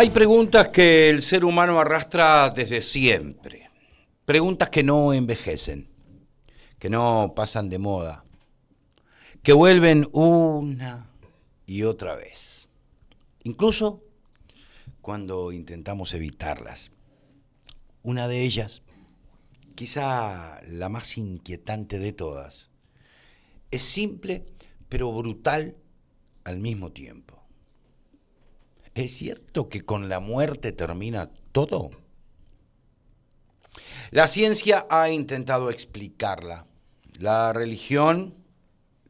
Hay preguntas que el ser humano arrastra desde siempre. Preguntas que no envejecen, que no pasan de moda, que vuelven una y otra vez. Incluso cuando intentamos evitarlas. Una de ellas, quizá la más inquietante de todas, es simple pero brutal al mismo tiempo. ¿Es cierto que con la muerte termina todo? La ciencia ha intentado explicarla. La religión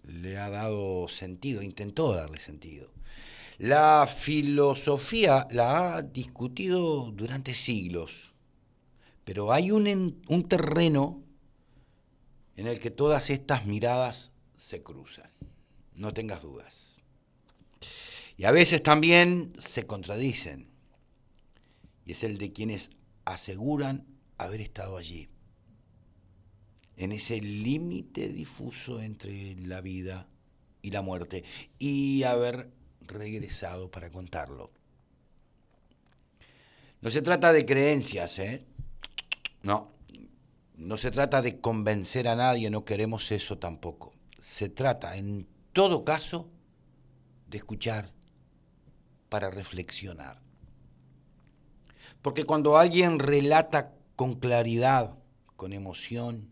le ha dado sentido, intentó darle sentido. La filosofía la ha discutido durante siglos. Pero hay un terreno en el que todas estas miradas se cruzan. No tengas dudas. Y a veces también se contradicen. Y es el de quienes aseguran haber estado allí, en ese límite difuso entre la vida y la muerte, y haber regresado para contarlo. No se trata de creencias, ¿eh? No se trata de convencer a nadie, no queremos eso tampoco. Se trata, en todo caso, de escuchar para reflexionar. Porque cuando alguien relata con claridad, con emoción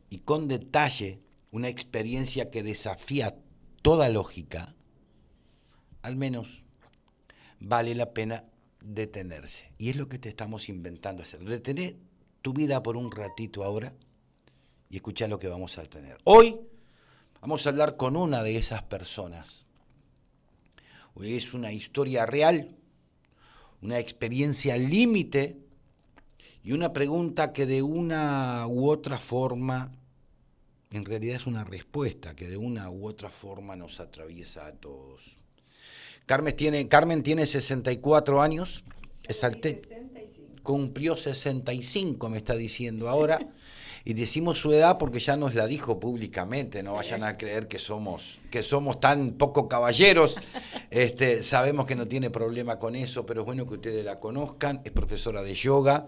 y con detalle una experiencia que desafía toda lógica, al menos vale la pena detenerse. Y es lo que te estamos inventando hacer. Detener tu vida por un ratito ahora y escuchar lo que vamos a tener. Hoy vamos a hablar con una de esas personas. Hoy es una historia real, una experiencia límite y una pregunta que de una u otra forma, en realidad es una respuesta que de una u otra forma nos atraviesa a todos. Carmen tiene 64 años, cumplió 65, me está diciendo ahora. Y decimos su edad porque ya nos la dijo públicamente, no vayan a creer que somos tan poco caballeros. Sabemos que no tiene problema con eso, pero es bueno que ustedes la conozcan. Es profesora de yoga.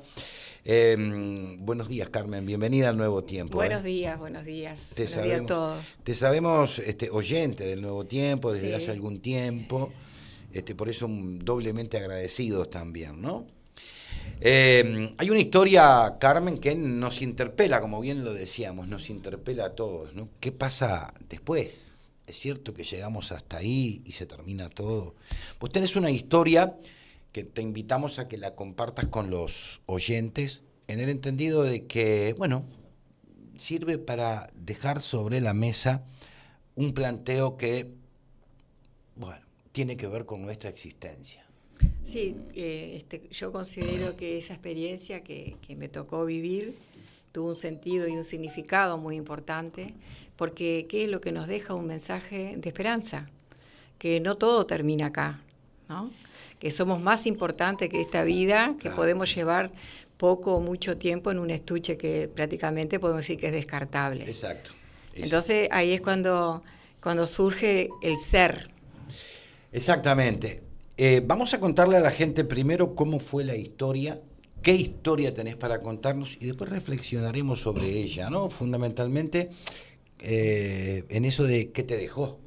Buenos días, Carmen, bienvenida al Nuevo Tiempo. Buenos días. Buenos días a todos. Te sabemos oyente del Nuevo Tiempo desde hace Sí. algún tiempo, por eso doblemente agradecidos también, ¿no? Hay una historia, Carmen, que nos interpela, como bien lo decíamos, nos interpela a todos, ¿no? ¿Qué pasa después? ¿Es cierto que llegamos hasta ahí y se termina todo? Vos tenés una historia que te invitamos a que la compartas con los oyentes, en el entendido de que, bueno, sirve para dejar sobre la mesa un planteo que, bueno, tiene que ver con nuestra existencia. Sí, yo considero que esa experiencia que me tocó vivir tuvo un sentido y un significado muy importante, porque ¿qué es lo que nos deja? Un mensaje de esperanza, que no todo termina acá, ¿no? Que somos más importantes que esta vida, que podemos llevar poco o mucho tiempo en un estuche que prácticamente podemos decir que es descartable. Exacto. Entonces ahí es cuando surge el ser. Exactamente. Vamos a contarle a la gente primero cómo fue la historia, qué historia tenés para contarnos y después reflexionaremos sobre ella, ¿no? Fundamentalmente en eso de qué te dejó.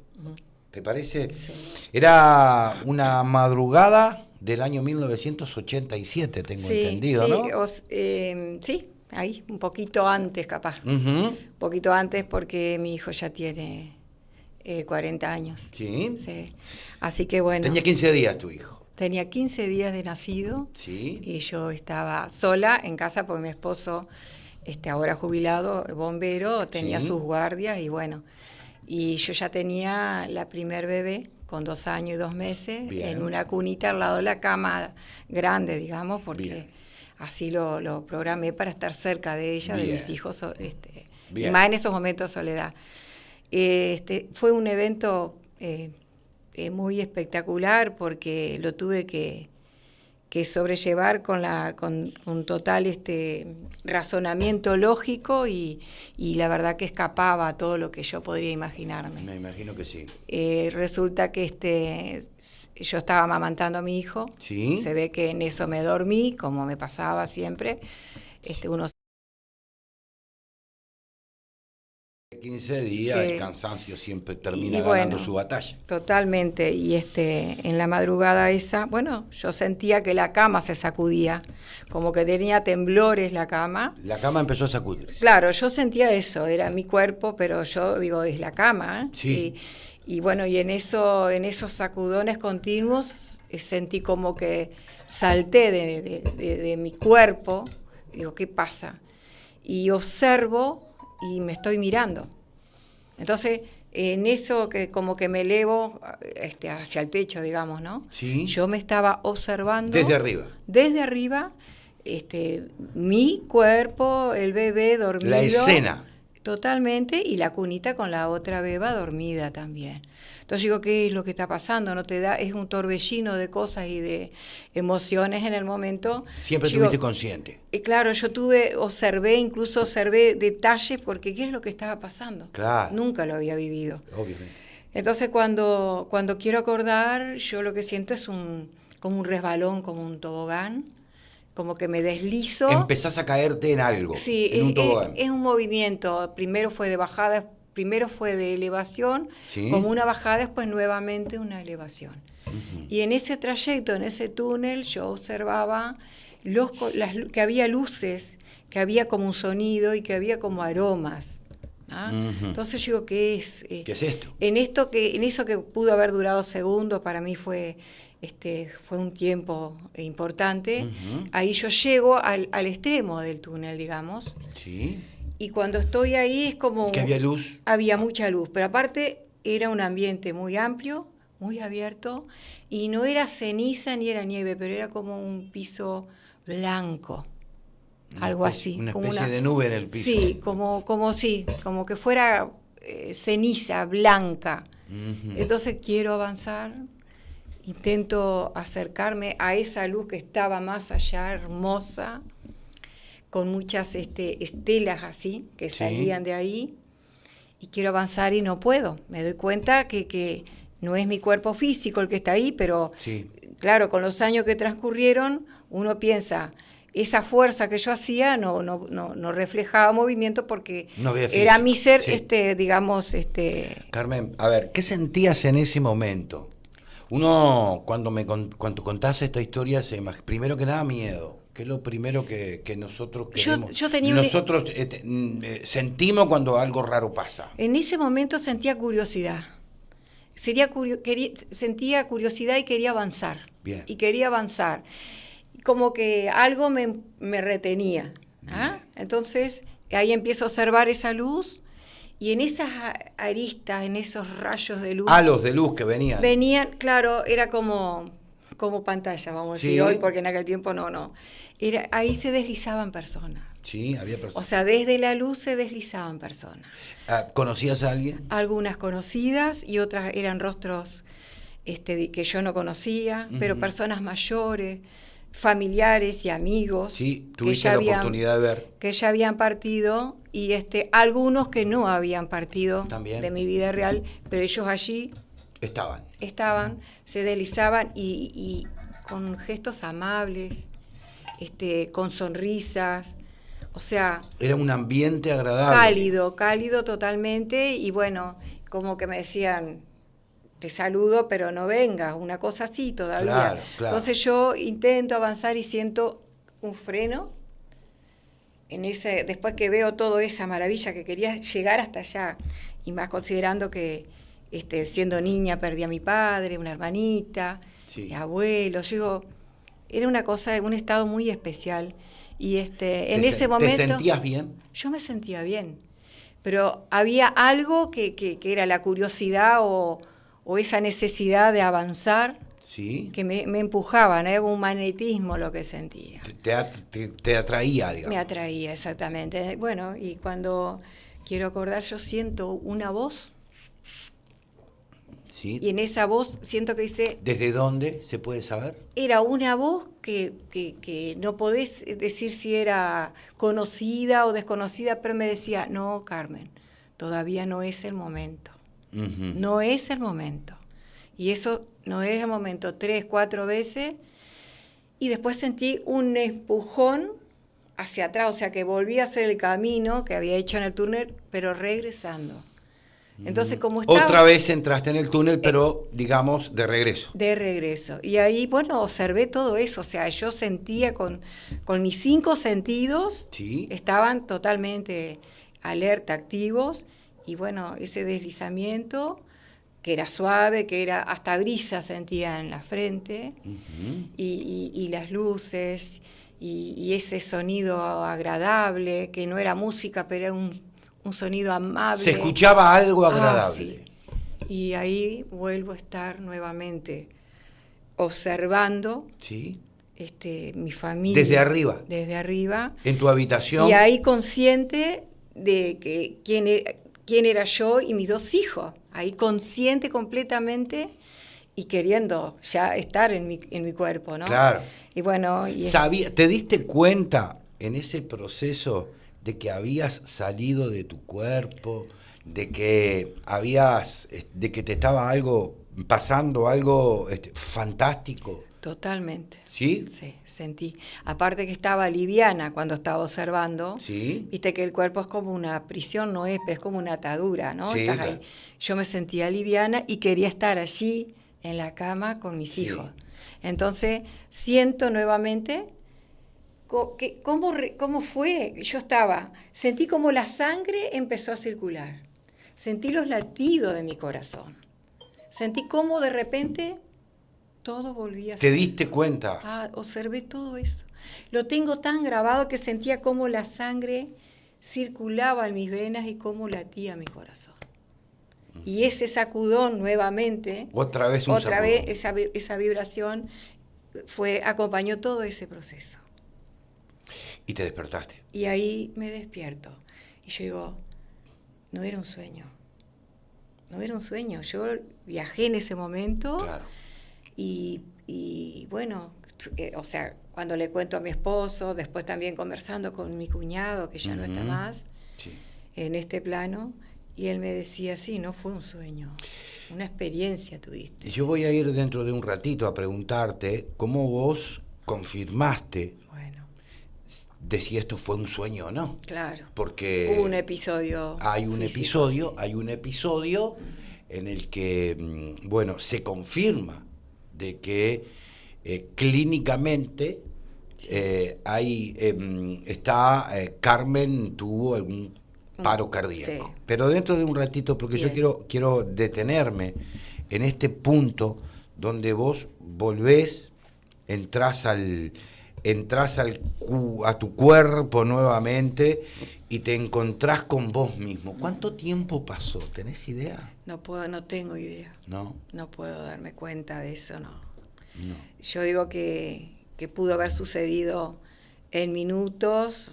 ¿Te parece? Sí. Era una madrugada del año 1987, tengo entendido, sí, ¿no? Sí, ahí, un poquito antes capaz. Uh-huh. Un poquito antes porque mi hijo ya tiene 40 años. Sí. Sí. Así que bueno. Tenía 15 días tu hijo. Tenía 15 días de nacido. Sí. Y yo estaba sola en casa porque mi esposo, ahora jubilado, bombero, tenía sus guardias y bueno. Y yo ya tenía la primer bebé con 2 años y 2 meses. Bien. En una cunita al lado de la cama grande, digamos, porque bien. Así lo programé para estar cerca de ella, bien. De mis hijos, y más en esos momentos de soledad. Fue un evento muy espectacular porque lo tuve que que sobrellevar con total razonamiento lógico y la verdad que escapaba a todo lo que yo podría imaginarme. Me imagino que sí. Resulta que yo estaba amamantando a mi hijo, ¿Sí? Se ve que en eso me dormí, como me pasaba siempre, uno 15 días, sí. El cansancio siempre termina Y ganando bueno, su batalla. Totalmente, y en la madrugada esa, bueno, yo sentía que la cama se sacudía, como que tenía temblores la cama. La cama empezó a sacudirse. Claro, yo sentía eso, era mi cuerpo, pero yo digo, es la cama, ¿eh? Sí. Y bueno, y en esos sacudones continuos sentí como que salté de mi cuerpo, digo, ¿qué pasa? Y observo y me estoy mirando. Entonces, en eso que como que me elevo hacia el techo, digamos, ¿no? Sí. Yo me estaba observando. Desde arriba. Desde arriba, mi cuerpo, el bebé dormido. La escena. Totalmente, y la cunita con la otra beba dormida también. Entonces digo, ¿qué es lo que está pasando? No te da, es un torbellino de cosas y de emociones en el momento. Siempre estuviste consciente. Claro, incluso observé detalles porque ¿qué es lo que estaba pasando? Claro. Nunca lo había vivido. Obviamente. Entonces cuando quiero acordar, yo lo que siento es como un resbalón, como un tobogán, como que me deslizo. Empezás a caerte en algo, sí, en un tobogán. Es un movimiento, primero fue de bajada, primero fue de elevación, ¿Sí? como una bajada, después nuevamente una elevación. Uh-huh. Y en ese trayecto, en ese túnel, yo observaba que había luces, que había como un sonido y que había como aromas. ¿Ah? Uh-huh. Entonces yo digo, ¿qué es? ¿Qué es esto? En eso que pudo haber durado segundos, para mí fue un tiempo importante. Uh-huh. Ahí yo llego al extremo del túnel, digamos. Sí. Y cuando estoy ahí es como... ¿Que había luz? Había mucha luz, pero aparte era un ambiente muy amplio, muy abierto, y no era ceniza ni era nieve, pero era como un piso blanco. Algo así. Una especie de nube en el piso. Sí, como que fuera ceniza blanca. Uh-huh. Entonces quiero avanzar, intento acercarme a esa luz que estaba más allá, hermosa, con muchas estelas así, que salían de ahí, y quiero avanzar y no puedo. Me doy cuenta que no es mi cuerpo físico el que está ahí, pero claro, con los años que transcurrieron, uno piensa... Esa fuerza que yo hacía no reflejaba movimiento porque no era mi ser, digamos... Carmen, a ver, ¿qué sentías en ese momento? Uno, cuando contás esta historia, primero que nada, miedo, que es lo primero que nosotros queremos. Nosotros sentimos cuando algo raro pasa. En ese momento sentía curiosidad. Sentía curiosidad y quería avanzar. Bien. Y quería avanzar. Como que algo me retenía. ¿Ah? Entonces, ahí empiezo a observar esa luz y en esas aristas, en esos rayos de luz... Halos de luz que venían. Venían, claro, era como pantalla, vamos a decir hoy, porque en aquel tiempo no. Ahí se deslizaban personas. Sí, había personas. O sea, desde la luz se deslizaban personas. ¿Conocías a alguien? Algunas conocidas y otras eran rostros que yo no conocía, uh-huh. Pero personas mayores... familiares y amigos tuviste la oportunidad de ver que ya habían partido y algunos que no habían partido también de mi vida real, pero ellos allí estaban, se deslizaban y con gestos amables, con sonrisas, o sea, era un ambiente agradable, cálido totalmente, y bueno, como que me decían, te saludo, pero no vengas, una cosa así todavía. Claro. Entonces yo intento avanzar y siento un freno, después que veo toda esa maravilla que quería llegar hasta allá, y más considerando que siendo niña perdí a mi padre, una hermanita, mi abuelo, era una cosa, un estado muy especial. Y en ese momento... ¿Te sentías bien? Yo me sentía bien, pero había algo que era la curiosidad o esa necesidad de avanzar, que me empujaba, ¿no? Era un magnetismo lo que sentía. Te atraía, digamos. Me atraía, exactamente. Bueno, y cuando quiero acordar, yo siento una voz Sí. Y en esa voz siento que dice, ¿Desde dónde se puede saber? era una voz que no podés decir si era conocida o desconocida, pero me decía, no, Carmen, todavía no es el momento. Ujú. No es el momento. Y eso no es el momento 3, 4 veces. Y después sentí un empujón hacia atrás, o sea que volví a hacer el camino que había hecho en el túnel, pero regresando. Entonces, como estaba Otra vez entraste en el túnel, pero digamos de regreso. de regreso. Y ahí, bueno, observé todo eso. O sea, yo sentía con mis 5 sentidos, Sí. estaban totalmente alerta, activos. Y bueno, ese deslizamiento, que era suave, que era hasta brisa sentía en la frente, Ujú. y las luces, y ese sonido agradable, que no era música, pero era un sonido amable. Se escuchaba algo Ah, agradable. sí. Y ahí vuelvo a estar nuevamente observando Sí. mi familia. Desde arriba. Desde arriba. En tu habitación. Y ahí consciente de que quién era yo y mis 2 hijos. Ahí consciente completamente y queriendo ya estar en mi cuerpo, ¿no? Claro. Y bueno, ¿Te diste cuenta en ese proceso de que habías salido de tu cuerpo, de que de que te estaba pasando algo fantástico? totalmente. ¿Sí? Sí, sentí. Aparte que estaba liviana cuando estaba observando. Sí. Viste que el cuerpo es como una prisión, no es como una atadura, ¿no? Sí, Estás claro. ahí. Yo me sentía liviana y quería estar allí en la cama con mis Sí. hijos. Entonces, siento nuevamente cómo fue. Sentí como la sangre empezó a circular. Sentí los latidos de mi corazón. Sentí cómo de repente todo volvía a ¿Te ser. diste cuenta? Observé todo eso. Lo tengo tan grabado que sentía cómo la sangre circulaba en mis venas y cómo latía mi corazón. Y ese sacudón nuevamente, Otra vez un otra sacudón. vez esa vibración acompañó todo ese proceso. Y te despertaste. Y ahí me despierto. Y yo digo, no era un sueño. No era un sueño. Yo viajé en ese momento. Claro. Y bueno, o sea, cuando le cuento a mi esposo, después también conversando con mi cuñado, que ya no está más Sí. en este plano, y él me decía, sí, no fue un sueño, una experiencia tuviste. Yo voy a ir dentro de un ratito a preguntarte cómo vos confirmaste Bueno, de si esto fue un sueño o no. claro. Porque Hubo un episodio. hay un físico, sí. episodio en el que, bueno, se confirma de que clínicamente Carmen tuvo algún paro cardíaco. Sí. Pero dentro de un ratito, porque Bien. yo quiero detenerme en este punto donde vos volvés, entrás a tu cuerpo nuevamente y te encontrás con vos mismo. ¿Cuánto tiempo pasó? ¿Tenés idea? No tengo idea. No. No puedo darme cuenta de eso, no. No. Yo digo que pudo haber sucedido en minutos,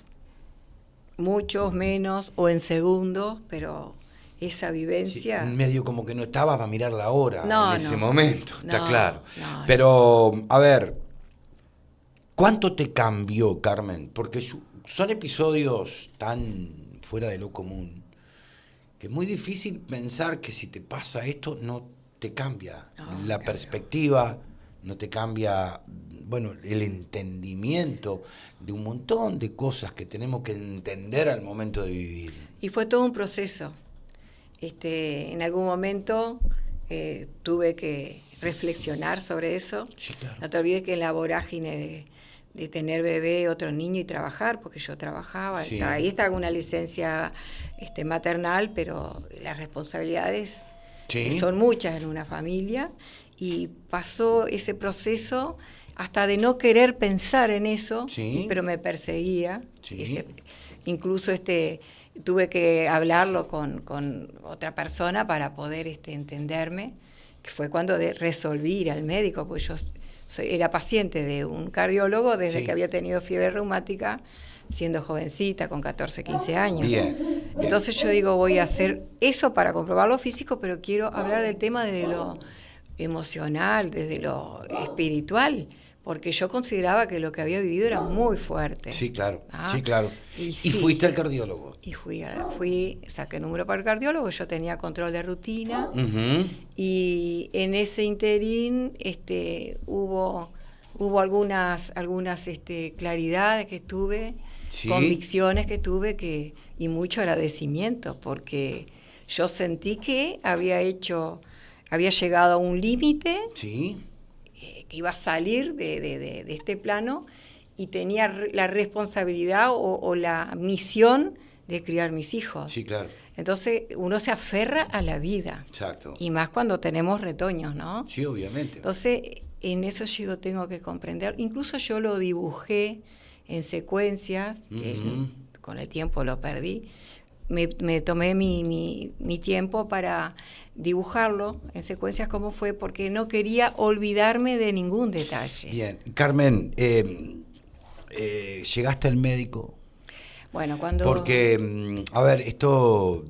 muchos menos, o en segundos, pero esa Sí, vivencia... medio como que no estabas para mirar la hora No, en ese no. momento, está No, claro. no, Pero, a ver, ¿cuánto te cambió, Carmen? Porque son episodios tan fuera de lo común que es muy difícil pensar que si te pasa esto no te cambia No, la cambió. perspectiva, no te cambia, bueno, el entendimiento de un montón de cosas que tenemos que entender al momento de vivir. Y fue todo un proceso. En algún momento tuve que reflexionar sobre eso. Sí, claro. No te olvides que en la vorágine de tener bebé, otro niño y trabajar, porque yo trabajaba, Sí. ahí está una licencia maternal, pero las responsabilidades Sí. son muchas en una familia, y pasó ese proceso hasta de no querer pensar en eso, Sí. pero me perseguía. Sí. Incluso tuve que hablarlo con otra persona para poder entenderme, que fue cuando resolví ir al médico, porque yo era paciente de un cardiólogo desde Sí. que había tenido fiebre reumática, siendo jovencita, con 14, 15 años. Bien. Entonces yo digo, voy a hacer eso para comprobar lo físico, pero quiero hablar del tema de lo emocional, desde lo espiritual, porque yo consideraba que lo que había vivido era muy fuerte. Sí, claro, ¿Ah? sí, claro. Y ¿Y fuiste al cardiólogo? Y saqué número para el cardiólogo, yo tenía control de rutina, y en ese interín hubo algunas claridades que tuve, ¿Sí? convicciones que tuve, y mucho agradecimiento, porque yo sentí que había llegado a un límite, Sí. que iba a salir de este plano, y tenía la responsabilidad o la misión de criar mis hijos. Sí, claro. Entonces uno se aferra a la vida. Exacto. Y más cuando tenemos retoños, ¿no? Sí, obviamente. Entonces, en eso yo tengo que comprender. Incluso yo lo dibujé en secuencias, que con el tiempo lo perdí. Me tomé mi tiempo para dibujarlo en secuencias como fue, porque no quería olvidarme de ningún detalle. Bien. Carmen, ¿llegaste al médico? Bueno, cuando... Porque, a ver, esto...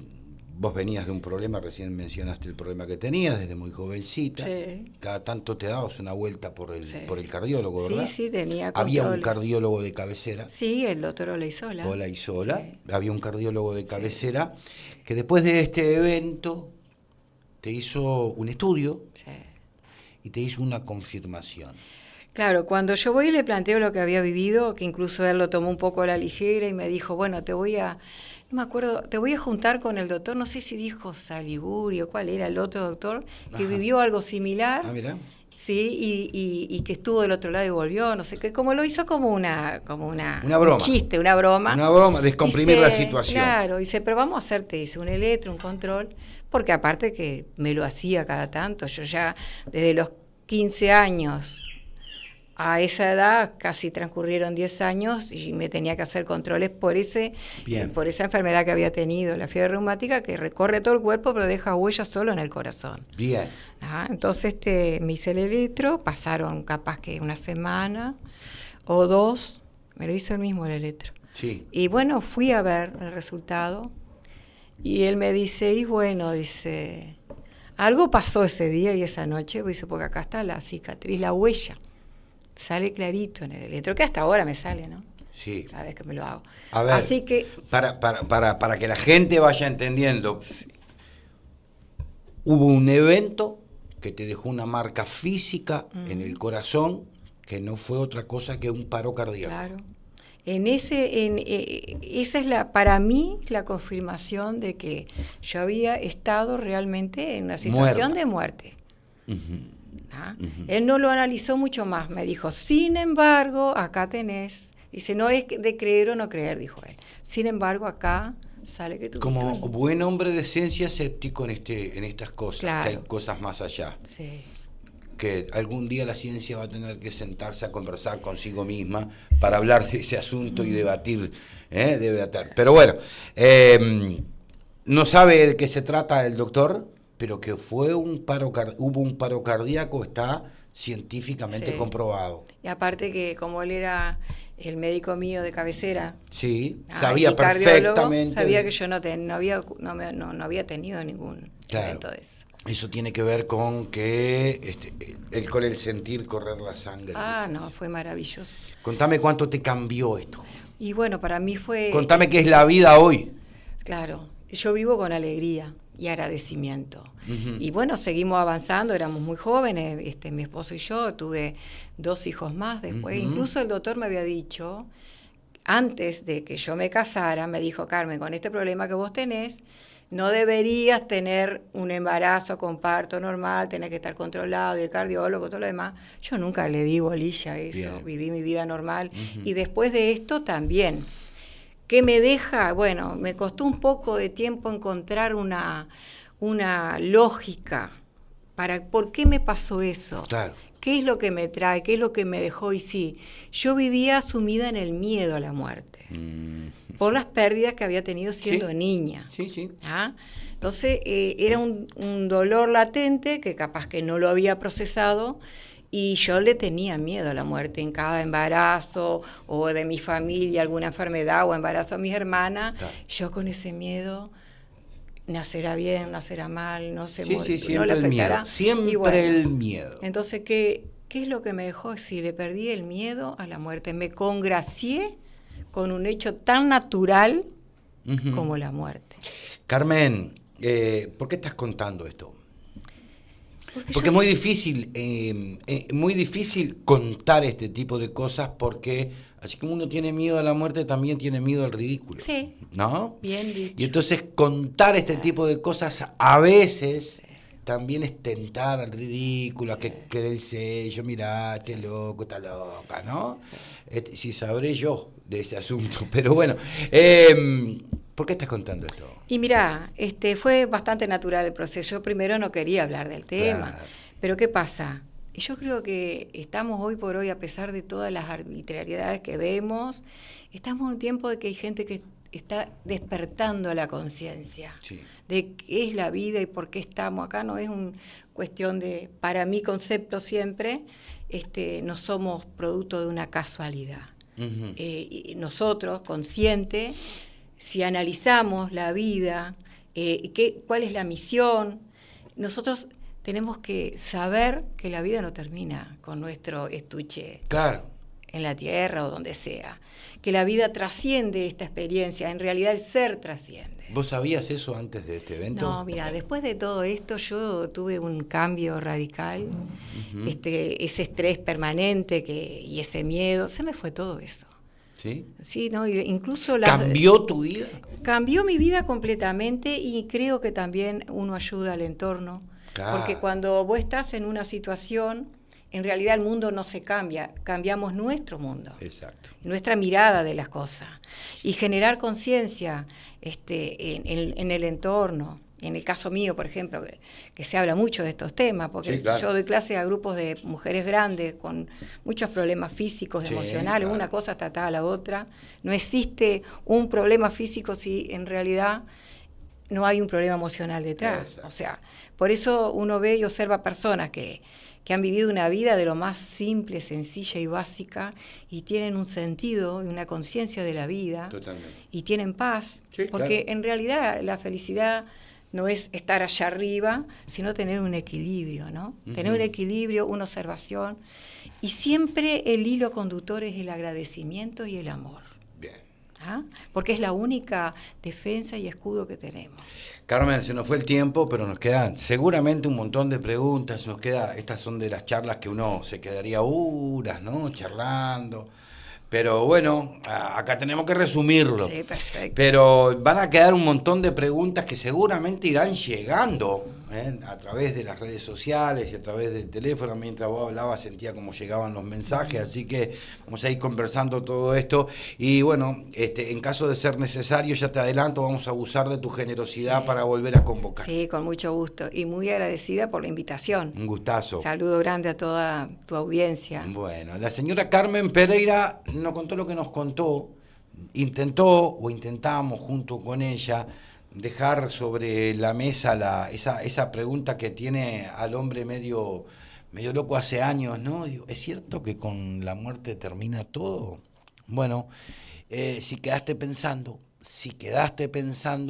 Vos venías de un problema, recién mencionaste el problema que tenías desde muy jovencita. Sí. Cada tanto te dabas una vuelta por el Sí. cardiólogo, ¿verdad? Sí, tenía controles. Había un cardiólogo de cabecera. Sí, el doctor Olaizola. Olaizola. Sí. Había un cardiólogo de cabecera que después de este evento te hizo un estudio y te hizo una confirmación. Claro, cuando yo voy y le planteo lo que había vivido, que incluso él lo tomó un poco a la ligera y me dijo, bueno, te voy a juntar con el doctor, no sé si dijo Saliburio, cuál era el otro doctor, que vivió algo similar. Ah, mirá. Sí, y que estuvo del otro lado y volvió, no sé qué, como lo hizo como una broma. Un chiste, una broma. Una broma, descomprimir la situación. Claro, dice, pero vamos a hacerte, dice, un electro, un control, porque aparte que me lo hacía cada tanto, yo ya desde los 15 años a esa edad casi transcurrieron 10 años y me tenía que hacer controles por esa enfermedad que había tenido, la fiebre reumática, que recorre todo el cuerpo pero deja huellas solo en el corazón. Bien. Entonces me hice el electro, pasaron capaz que una semana o 2, me lo hizo el mismo el electro. Sí. Y bueno, fui a ver el resultado y él me dice, y bueno, dice, algo pasó ese día y esa noche, dice, porque acá está la cicatriz, la huella. Sale clarito en el electro, que hasta ahora me sale, ¿no? Sí. Cada vez que me lo hago. A ver, así que para que la gente vaya entendiendo, hubo un evento que te dejó una marca física en el corazón que no fue otra cosa que un paro cardíaco. Claro. Esa es para mí la confirmación de que yo había estado realmente en una situación de muerte. Él no lo analizó mucho más, me dijo, sin embargo, acá tenés, dice, no es de creer o no creer, dijo él, sin embargo, acá sale que tú... Como buen hombre de ciencia, escéptico en estas cosas, claro. Que hay cosas más allá. Sí. Que algún día la ciencia va a tener que sentarse a conversar consigo misma para hablar de ese asunto y debatir, debatir. Pero bueno, no sabe de qué se trata el doctor, pero que hubo un paro cardíaco, está científicamente comprobado. Y aparte que como él era el médico mío de cabecera, sabía perfectamente. Sabía que yo no había tenido ningún evento de eso. Eso tiene que ver con que con el sentir correr la sangre. No, fue maravilloso. Contame cuánto te cambió esto. Y bueno, para mí fue... Contame qué es la vida hoy. Claro, yo vivo con alegría y agradecimiento. Y bueno, seguimos avanzando, éramos muy jóvenes, mi esposo y yo, tuve 2 hijos más después. Incluso el doctor me había dicho, antes de que yo me casara, me dijo, Carmen, con este problema que vos tenés, no deberías tener un embarazo con parto normal, tenés que estar controlado, y el cardiólogo, todo lo demás. Yo nunca le di bolilla a eso, viví mi vida normal. Y después de esto también. ¿Qué me deja? Bueno, me costó un poco de tiempo encontrar una lógica para por qué me pasó eso. Claro. ¿Qué es lo que me trae? ¿Qué es lo que me dejó? Y sí, yo vivía sumida en el miedo a la muerte, por las pérdidas que había tenido siendo niña. Sí. Entonces, era un dolor latente que capaz que no lo había procesado Y yo le tenía miedo a la muerte en cada embarazo, o de mi familia, alguna enfermedad, o embarazo a mis hermanas. Claro. Yo con ese miedo, nacerá bien, nacerá mal, no se Sí, sí, no siempre le el miedo. afectará. Siempre Y bueno, el miedo. entonces, ¿qué es lo que me dejó? Si le perdí el miedo a la muerte, me congracié con un hecho tan natural como la muerte. Carmen, ¿por qué estás contando esto? Porque yo es muy difícil contar este tipo de cosas porque así como uno tiene miedo a la muerte, también tiene miedo al ridículo. Sí, ¿no? bien dicho. Y entonces contar este tipo de cosas a veces también es tentar al ridículo, a que creerse, yo mirá, qué loco, está loca, ¿no? Si sabré yo de ese asunto, pero bueno, ¿por qué estás contando esto? Y mirá, fue bastante natural el proceso. Yo primero no quería hablar del tema, Claro. pero ¿qué pasa? Yo creo que estamos hoy por hoy, a pesar de todas las arbitrariedades que vemos, estamos en un tiempo de que hay gente que está despertando la conciencia Sí. de qué es la vida y por qué estamos acá. No es una cuestión de, para mi concepto siempre, no somos producto de una casualidad. Uh-huh. Y nosotros, conscientes, si analizamos la vida, cuál es la misión, nosotros tenemos que saber que la vida no termina con nuestro estuche Claro. en la tierra o donde sea, que la vida trasciende esta experiencia, en realidad el ser trasciende. ¿Vos sabías eso antes de este evento? No, mira, después de todo esto yo tuve un cambio radical, Uh-huh. Ese estrés permanente y ese miedo, se me fue todo eso. ¿Sí? Sí, no, incluso ¿Cambió tu vida? Cambió mi vida completamente y creo que también uno ayuda al entorno. Claro. Porque cuando vos estás en una situación, en realidad el mundo no se cambia, cambiamos nuestro mundo. Exacto. Nuestra mirada de las cosas. Y generar conciencia en el entorno. En el caso mío, por ejemplo, que se habla mucho de estos temas, porque sí, claro. yo doy clase a grupos de mujeres grandes con muchos problemas físicos, sí, emocionales, claro. Una cosa está atada a la otra. No existe un problema físico si en realidad no hay un problema emocional detrás. Exacto. O sea, por eso uno ve y observa personas que han vivido una vida de lo más simple, sencilla y básica, y tienen un sentido y una conciencia de la vida. Totalmente. Y tienen paz, Sí, porque claro. en realidad la felicidad no es estar allá arriba, sino tener un equilibrio, ¿no? Uh-huh. Tener un equilibrio, una observación, y siempre el hilo conductor es el agradecimiento y el amor. Bien. ¿Ah? Porque es la única defensa y escudo que tenemos. Carmen, se nos fue el tiempo, pero nos quedan seguramente un montón de preguntas. Estas son de las charlas que uno se quedaría horas, ¿no? Charlando. Pero bueno, acá tenemos que resumirlo. Sí, perfecto. Pero van a quedar un montón de preguntas que seguramente irán llegando a través de las redes sociales y a través del teléfono. Mientras vos hablabas sentía cómo llegaban los mensajes, así que vamos a ir conversando todo esto. Y bueno, en caso de ser necesario, ya te adelanto, vamos a abusar de tu generosidad para volver a convocar. Sí, con mucho gusto. Y muy agradecida por la invitación. Un gustazo. Saludo grande a toda tu audiencia. Bueno, la señora Carmen Pereira nos contó lo que nos contó. Intentamos junto con ella dejar sobre la mesa esa pregunta que tiene al hombre medio loco hace años, ¿no? ¿Es cierto que con la muerte termina todo? Bueno, si quedaste pensando,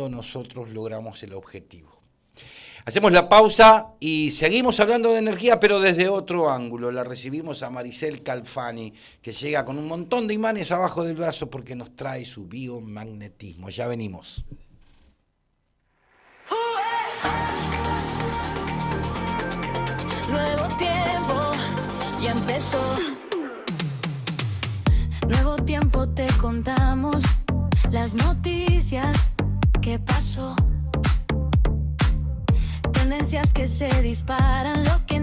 nosotros logramos el objetivo. Hacemos la pausa y seguimos hablando de energía, pero desde otro ángulo. La recibimos a Maricel Calfani, que llega con un montón de imanes abajo del brazo porque nos trae su biomagnetismo. Ya venimos. Nuevo tiempo, ya empezó. Nuevo tiempo, te contamos las noticias que pasó. Tendencias que se disparan, lo que